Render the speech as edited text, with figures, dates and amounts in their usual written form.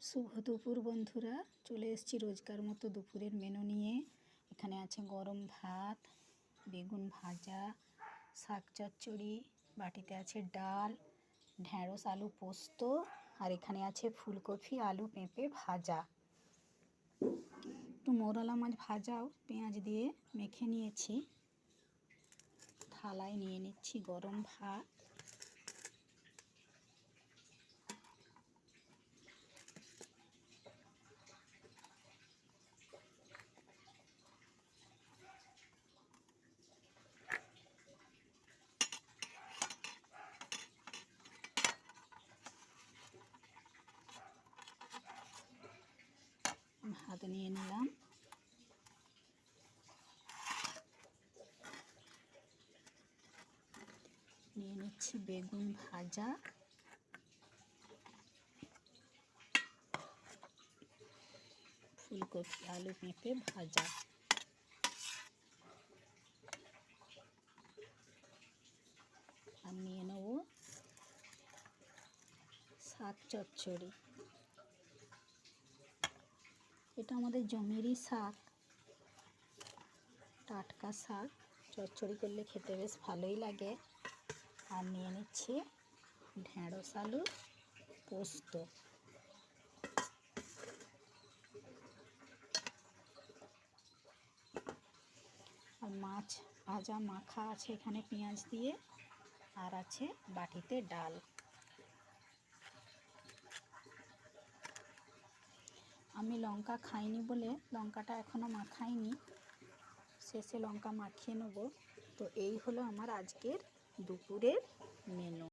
শুভ দুপুর বন্ধুরা, চলে এসেছি রোজকার মতো দুপুরের মেনু নিয়ে। এখানে আছে গরম ভাত, বেগুন ভাজা, শাক চচ্চড়ি, বাটিতে আছে ডাল, ঢ্যাঁড়স আলু পোস্ত, আর এখানে আছে ফুলকপি আলু পেঁপে ভাজা। একটু মৌরলা মাছ ভাজাও পেঁয়াজ দিয়ে মেখে নিয়েছি। থালায় নিয়ে নিচ্ছি গরম ভাত, ভাত নিয়ে নিলাম। নিয়ে নিচ্ছি বেগুন ভাজা, ফুলকপি আলু পেঁপে ভাজা, আর নিয়ে নেব শাক চচ্চড়ি। এটা আমাদের জমিরই শাক, টাটকা শাক, চচ্চড়ি করলে খেতে বেশ ভালোই লাগে। আর নিয়ে নিচ্ছি ঢ্যাঁড়স আলু পোস্ত। আর মাছ ভাজা মাখা আছে এখানে পেঁয়াজ দিয়ে, আর আছে বাটিতে ডাল। আমি লঙ্কা খাইনি বলে লঙ্কাটা এখনও মাখাইনি, শেষে লঙ্কা মাখিয়ে নেব। তো এই হলো আমার আজকের দুপুরের মেনু।